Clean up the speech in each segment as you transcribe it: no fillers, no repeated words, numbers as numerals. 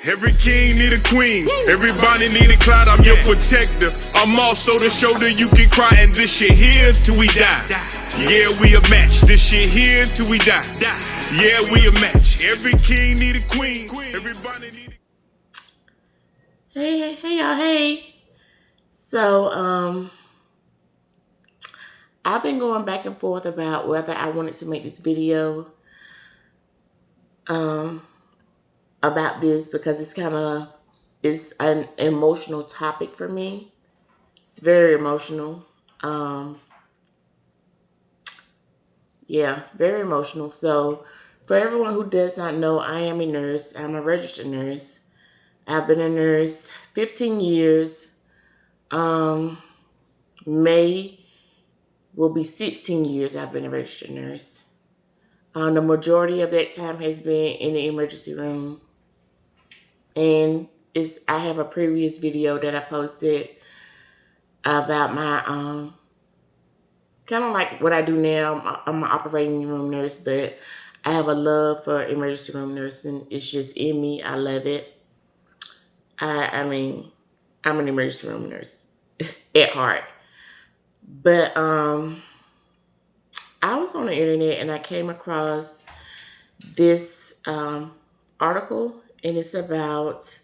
Every king need a queen, everybody need a cloud, I'm your protector. I'm also the shoulder you can cry, and this shit here till we die. Yeah, we a match, this shit here till we die. Yeah, we a match, every king need a queen, everybody need a... Hey y'all, hey. So, I've been going back and forth about whether I wanted to make this video about this because it's an emotional topic for me. It's very emotional. Yeah, very emotional. So for everyone who does not know, I am a nurse. I'm a registered nurse. I've been a nurse 15 years. May will be 16 years I've been a registered nurse. The majority of that time has been in the emergency room. And I have a previous video that I posted about my kind of like what I do now. I'm an operating room nurse, but I have a love for emergency room nursing. It's just in me. I love it. I mean, I'm an emergency room nurse at heart. But I was on the internet and I came across this article, and it's about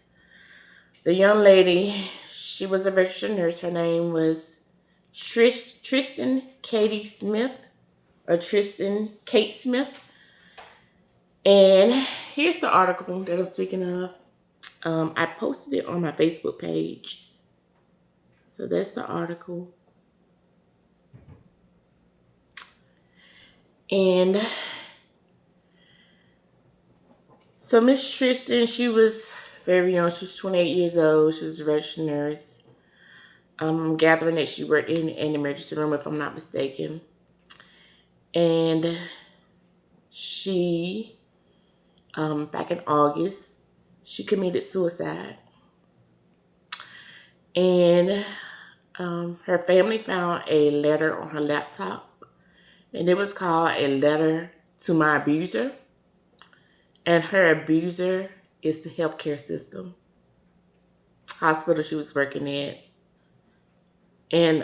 the young lady. She was a registered nurse. Her name was Tristin K Smith, or Tristin K Smith. And here's the article that I'm speaking of. I posted it on my Facebook page. So that's the article. And so Miss Tristan, she was very young. She was 28 years old. She was a registered nurse. I'm gathering that she worked in an emergency room, if I'm not mistaken. And she, back in August, she committed suicide. And her family found a letter on her laptop. And it was called A Letter to My Abuser. And her abuser is the healthcare system, hospital she was working at. And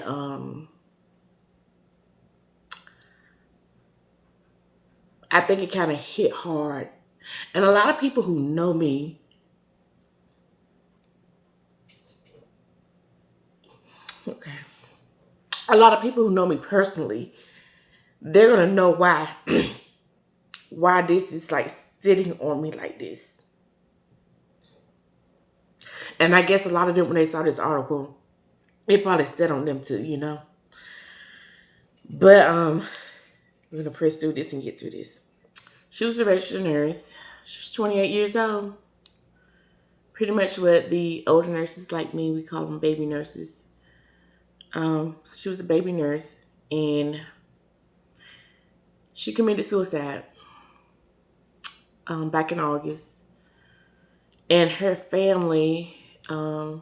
I think it kind of hit hard. And a lot of people who know me, a lot of people who know me personally, they're going to know why this is like sitting on me like this. And I guess a lot of them, when they saw this article, it probably sat on them too, you know. But we're going to press through this and get through this. She was a registered nurse. She was 28 years old. Pretty much what the older nurses like me, we call them baby nurses. So she was a baby nurse, and she committed suicide back in August. And her family, I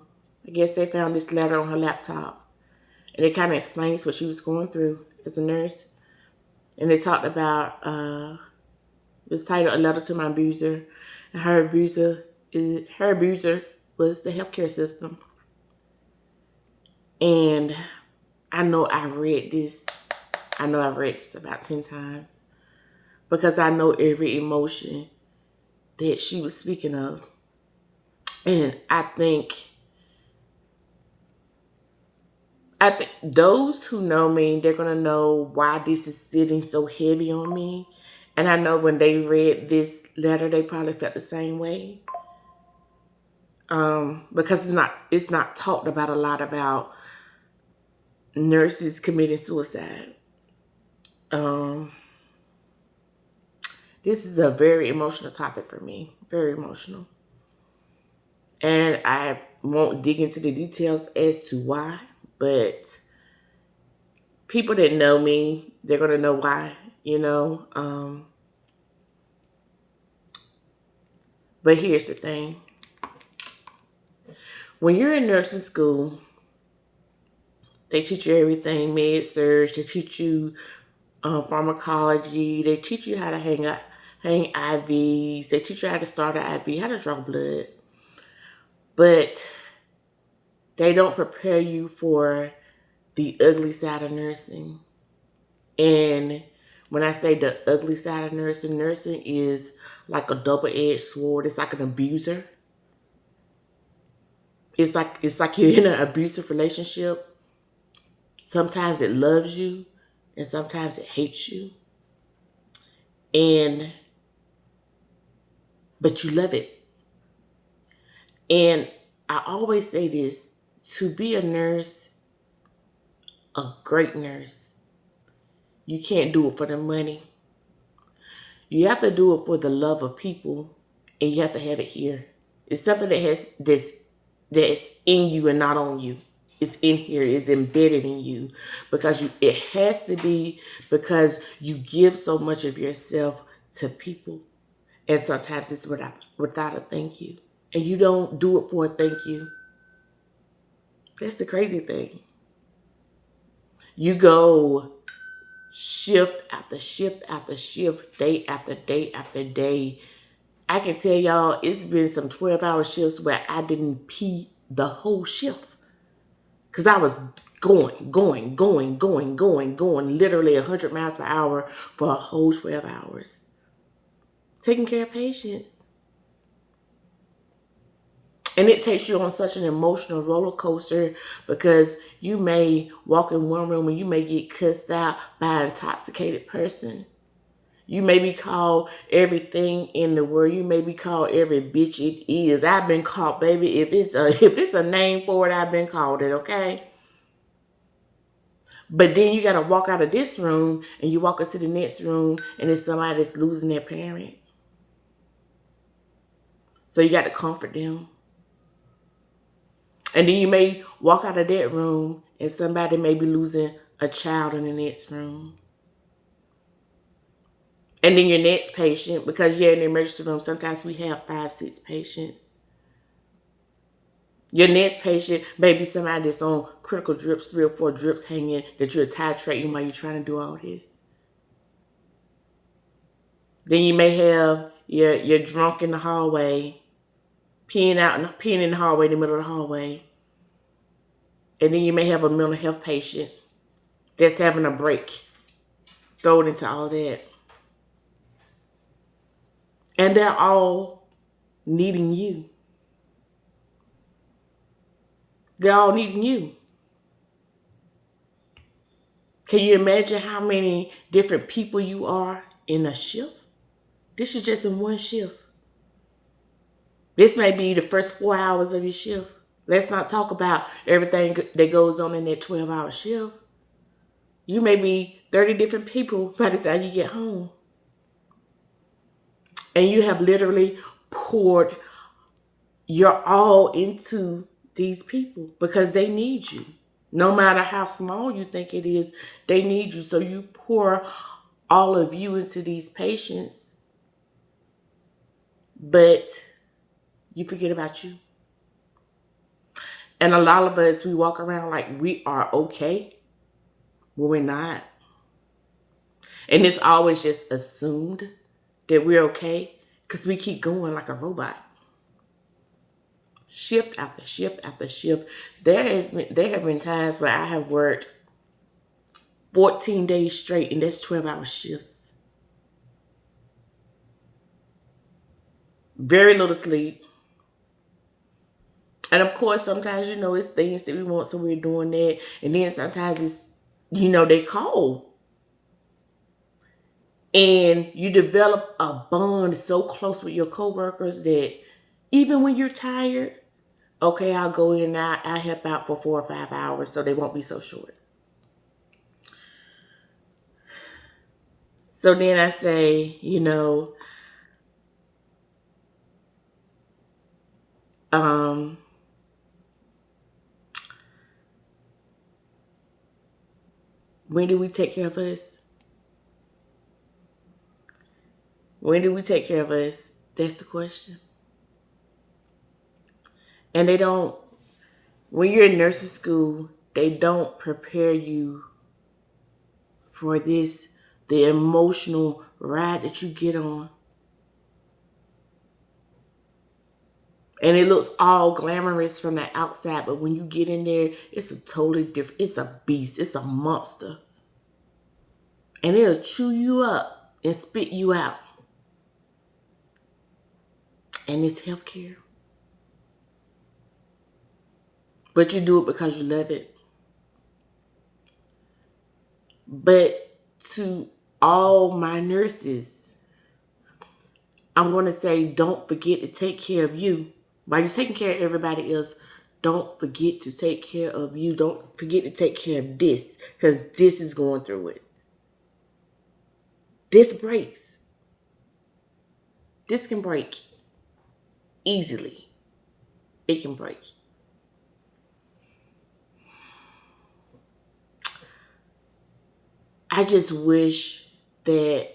guess they found this letter on her laptop. And it kind of explains what she was going through as a nurse. And they talked about, it was titled A Letter to My Abuser. And her abuser was the healthcare system. And I know I've read this about 10 times, because I know every emotion that she was speaking of. And I think those who know me, they're going to know why this is sitting so heavy on me. And I know when they read this letter, they probably felt the same way. Because it's not talked about a lot about nurses committing suicide. This is a very emotional topic for me. Very emotional. And I won't dig into the details as to why, but people that know me, they're going to know why, you know. But here's the thing. When you're in nursing school, they teach you everything, med surg, they teach you pharmacology, they teach you how to hang IVs, they teach you how to start an IV, how to draw blood. But they don't prepare you for the ugly side of nursing. And when I say the ugly side of nursing, nursing is like a double-edged sword. It's like an abuser. It's like you're in an abusive relationship. Sometimes it loves you and sometimes it hates you. But you love it. And I always say this, to be a nurse, a great nurse, you can't do it for the money. You have to do it for the love of people, and you have to have it here. It's something that's in you and not on you. It's in here. It's embedded in you because it has to be because you give so much of yourself to people, and sometimes it's without a thank you, and you don't do it for a thank you. That's the crazy thing. You go shift after shift after shift, day after day after day. I can tell y'all it's been some 12-hour shifts where I didn't pee the whole shift. Because I was going, literally 100 miles per hour for a whole 12 hours. Taking care of patients. And it takes you on such an emotional roller coaster because you may walk in one room and you may get cussed out by an intoxicated person. You may be called everything in the world. You may be called every bitch it is. I've been called, baby. If it's a name for it, I've been called it, okay? But then you got to walk out of this room and you walk into the next room and it's somebody that's losing their parent. So you got to comfort them. And then you may walk out of that room and somebody may be losing a child in the next room. And then your next patient, because you're in the emergency room, sometimes we have 5, 6 patients. Your next patient may be somebody that's on critical drips, 3 or 4 drips hanging that you're titrating while you're trying to do all this. Then you may have your drunk in the hallway, peeing in the hallway, in the middle of the hallway. And then you may have a mental health patient that's having a break. Throw it into all that. And they're all needing you. They're all needing you. Can you imagine how many different people you are in a shift? This is just in one shift. This may be the first 4 hours of your shift. Let's not talk about everything that goes on in that 12-hour shift. You may be 30 different people by the time you get home. And you have literally poured your all into these people because they need you. No matter how small you think it is, they need you. So you pour all of you into these patients, but you forget about you. And a lot of us, we walk around like we are okay when we're not. And it's always just assumed that we're okay because we keep going like a robot. Shift after shift after shift. There have been times where I have worked 14 days straight, and that's 12-hour shifts. Very little sleep. And of course, sometimes, it's things that we want, so we're doing that. And then sometimes it's, they call. And you develop a bond so close with your coworkers that even when you're tired, okay, I'll go in and I'll help out for 4 or 5 hours so they won't be so short. So then I say, when do we take care of us? When do we take care of us? That's the question. And when you're in nursing school, they don't prepare you for the emotional ride that you get on. And it looks all glamorous from the outside, but when you get in there, it's a totally different, it's a beast, it's a monster. And it'll chew you up and spit you out. And it's healthcare. But you do it because you love it. But to all my nurses, I'm going to say, don't forget to take care of you. While you're taking care of everybody else, don't forget to take care of you. Don't forget to take care of this, because this is going through it. This breaks. This can break easily. It can break. I just wish that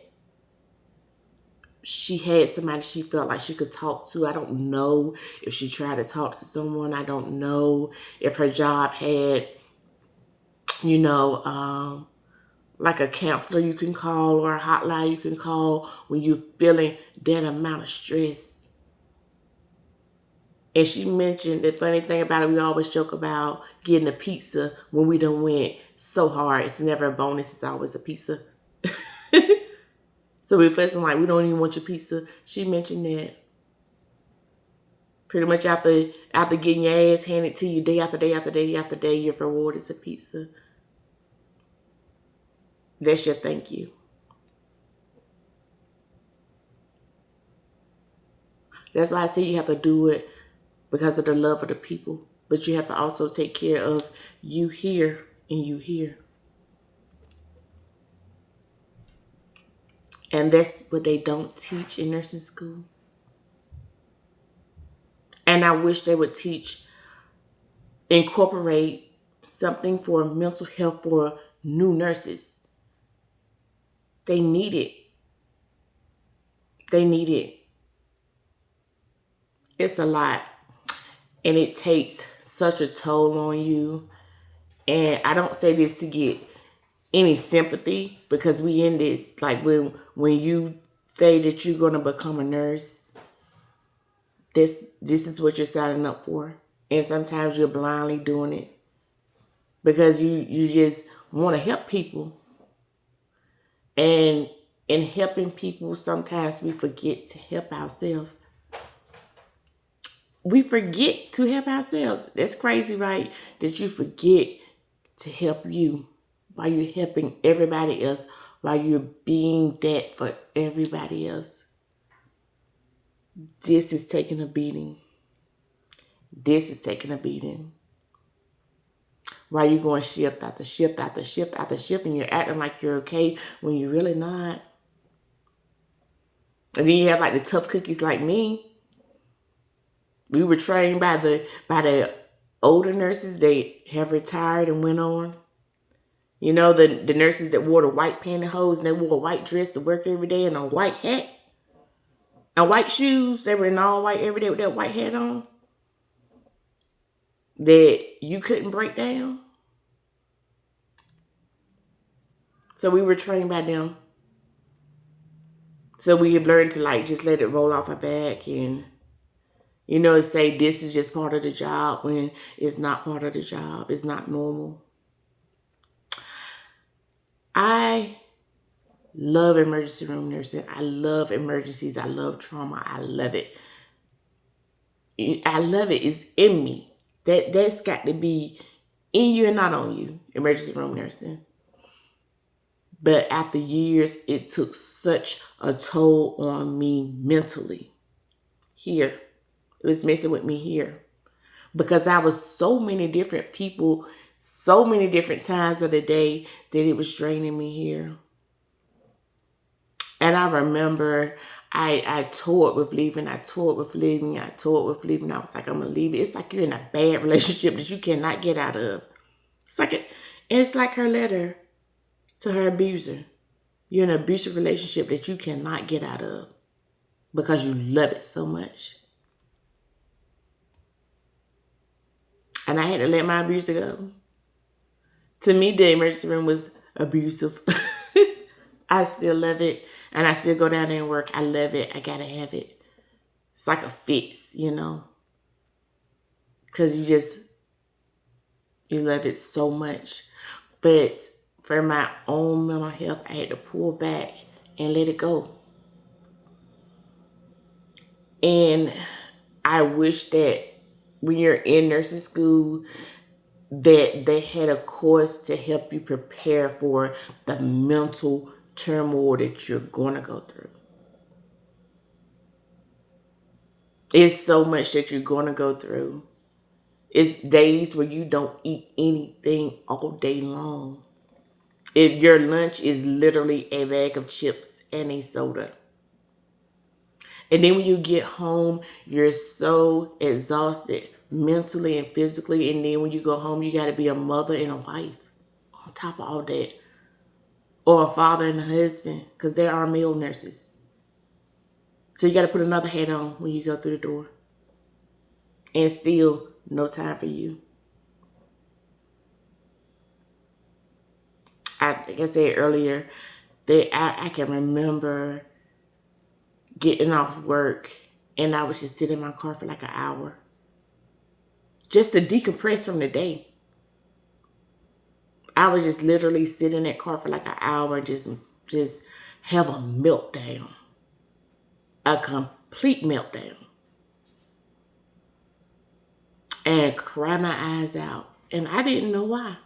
she had somebody she felt like she could talk to. I don't know if she tried to talk to someone. I don't know if her job had, like a counselor you can call or a hotline you can call when you're feeling that amount of stress. And she mentioned the funny thing about it, we always joke about getting a pizza when we done went so hard. It's never a bonus, it's always a pizza. So we're fussing like, we don't even want your pizza. She mentioned that. Pretty much after getting your ass handed to you day after day after day after day, your reward is a pizza. That's your thank you. That's why I say you have to do it because of the love of the people. But you have to also take care of you here and you here. And that's what they don't teach in nursing school. And I wish they would incorporate something for mental health for new nurses. They need it. They need it. It's a lot. And it takes such a toll on you. And I don't say this to get any sympathy, because we in this, like when you say that you're going to become a nurse, this is what you're signing up for. And sometimes you're blindly doing it because you just want to help people. And in helping people, sometimes we forget to help ourselves. We forget to help ourselves. That's crazy, right? That you forget to help you while you're helping everybody else, while you're being that for everybody else. This is taking a beating. This is taking a beating. While you're going shift after shift after shift after shift, and you're acting like you're okay when you're really not. And then you have like the tough cookies like me. We were trained by the older nurses. They have retired and went on. You know, the nurses that wore the white pantyhose and they wore a white dress to work every day and a white hat and white shoes. They were in all white every day with that white hat on. That you couldn't break down. So we were trained by them. So we have learned to like just let it roll off our back and, say this is just part of the job when it's not part of the job. It's not normal. I love emergency room nursing. I love emergencies. I love trauma. I love it. I love it. It's in me. That's got to be in you and not on you, emergency room nursing. But after years, it took such a toll on me mentally. Here. It was messing with me here. Because I was so many different people, so many different times of the day that it was draining me here. And I remember I toured with leaving. I was like, I'm going to leave it. It's like you're in a bad relationship that you cannot get out of. It's like her letter to her abuser. You're in an abusive relationship that you cannot get out of because you love it so much. And I had to let my abuser go. To me, the emergency room was abusive. I still love it. And I still go down there and work. I love it. I gotta have it. It's like a fix, because you love it so much. But for my own mental health, I had to pull back and let it go. And I wish that when you're in nursing school, that they had a course to help you prepare for the mental turmoil that you're going to go through. It's so much that you're going to go through. It's days where you don't eat anything all day long. If your lunch is literally a bag of chips and a soda. And then when you get home, you're so exhausted mentally and physically. And then when you go home, you got to be a mother and a wife on top of all that. Or a father and a husband, because there are male nurses. So you got to put another hat on when you go through the door. And still, no time for you. Like I said earlier, I can remember getting off work and I would just sit in my car for like an hour. Just to decompress from the day. I would just literally sit in that car for like an hour and just have a meltdown. A complete meltdown. And cry my eyes out. And I didn't know why.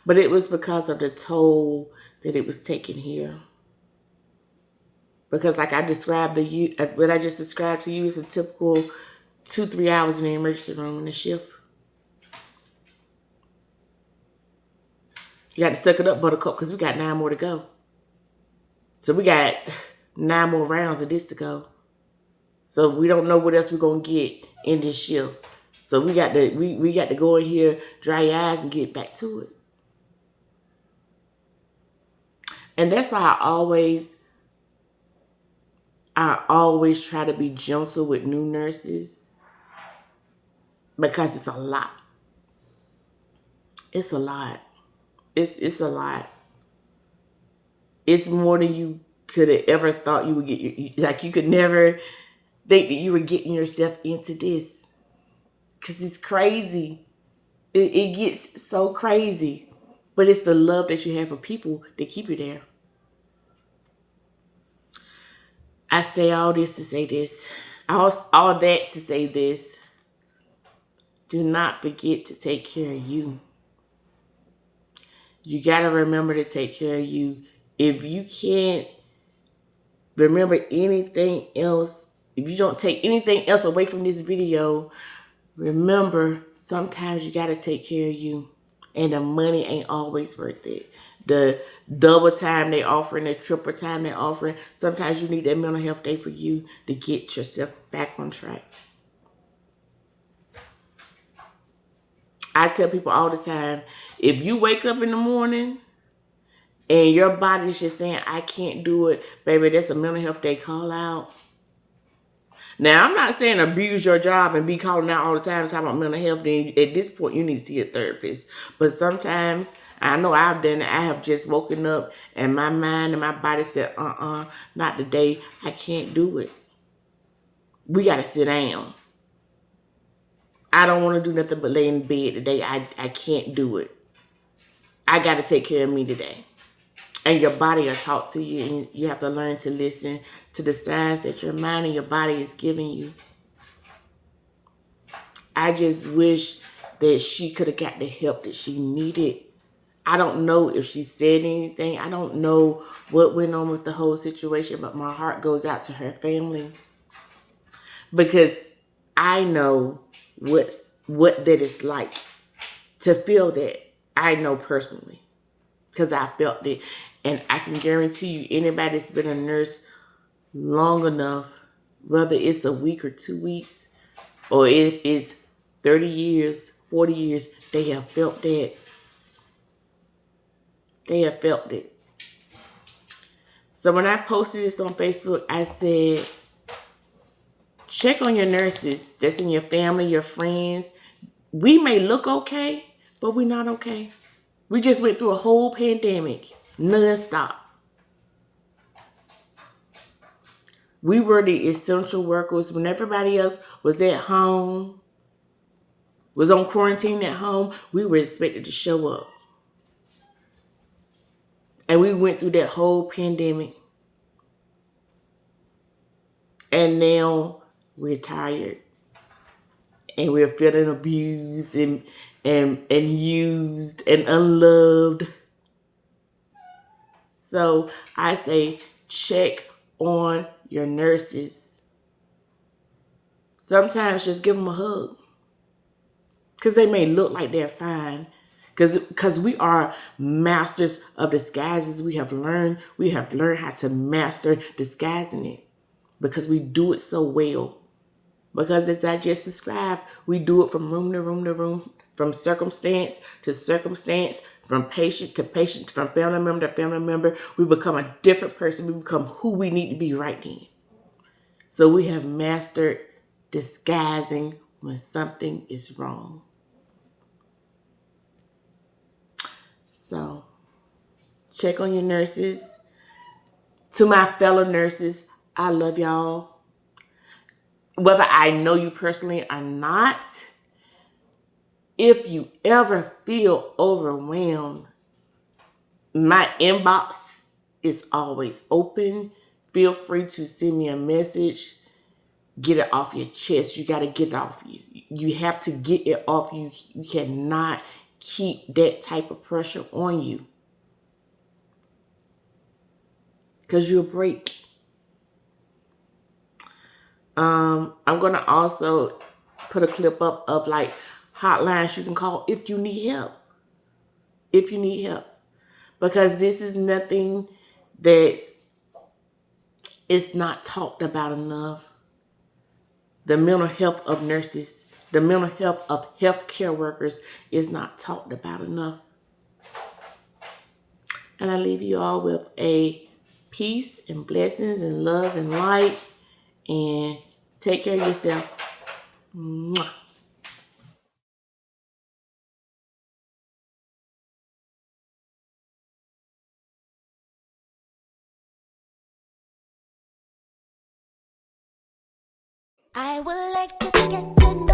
But it was because of the toll that it was taking here. Because like I described what I just described to you is a typical 2-3 hours in the emergency room in a shift. You got to suck it up, buttercup, because we got 9 more to go. So we got 9 more rounds of this to go. So we don't know what else we're going to get in this shift. So we got to go in here, dry your eyes, and get back to it. And that's why I always try to be gentle with new nurses, because it's a lot. It's a lot. It's a lot. It's more than you could have ever thought you would get. Like you could never think that you were getting yourself into this, because it's crazy. It gets so crazy. But it's the love that you have for people that keep you there. I say all this to say this. All that to say this. Do not forget to take care of you. You got to remember to take care of you. If you can't remember anything else, if you don't take anything else away from this video, remember sometimes you got to take care of you. And the money ain't always worth it. The double time they offering, the triple time they offering. Sometimes you need that mental health day for you to get yourself back on track. I tell people all the time, if you wake up in the morning and your body's just saying, I can't do it, baby, that's a mental health day call out. Now, I'm not saying abuse your job and be calling out all the time talking about mental health. Then at this point, you need to see a therapist. But sometimes, I know I've done it. I have just woken up and my mind and my body said, not today. I can't do it. We got to sit down. I don't want to do nothing but lay in bed today. I can't do it. I got to take care of me today. And your body will talk to you, and you have to learn to listen to the signs that your mind and your body is giving you. I just wish that she could have got the help that she needed. I don't know if she said anything. I don't know what went on with the whole situation, but my heart goes out to her family. Because I know what that is like to feel that. I know personally. Because I felt it. And I can guarantee you, anybody that's been a nurse long enough, whether it's a week or 2 weeks, or if it's 30 years, 40 years, they have felt that. They have felt it. So when I posted this on Facebook, I said, check on your nurses that's in your family, your friends. We may look okay, but we're not okay. We just went through a whole pandemic, non-stop. We were the essential workers when everybody else was at home. was on quarantine at home, we were expected to show up. And we went through that whole pandemic. And now we're tired. And we're feeling abused and used and unloved. So I say check on your nurses. Sometimes just give them a hug. Because they may look like they're fine. Because we are masters of disguises. We have learned how to master disguising it. Because we do it so well. Because as I just described, we do it from room to room to room, from circumstance to circumstance, from patient to patient, from family member to family member. We become a different person. We become who we need to be right then. So we have mastered disguising when something is wrong. So check on your nurses. To my fellow nurses, I love y'all. Whether I know you personally or not, if you ever feel overwhelmed, my inbox is always open. Feel free to send me a message. Get it off your chest. You got to get it off you. You have to get it off you. You cannot keep that type of pressure on you. Because you'll break. I'm going to also put a clip up of like hotlines you can call if you need help. If you need help. Because this is nothing that's it's not talked about enough. The mental health of nurses, the mental health of healthcare workers is not talked about enough. And I leave you all with a peace and blessings and love and light. And take care of yourself. Mwah. I would like to get to know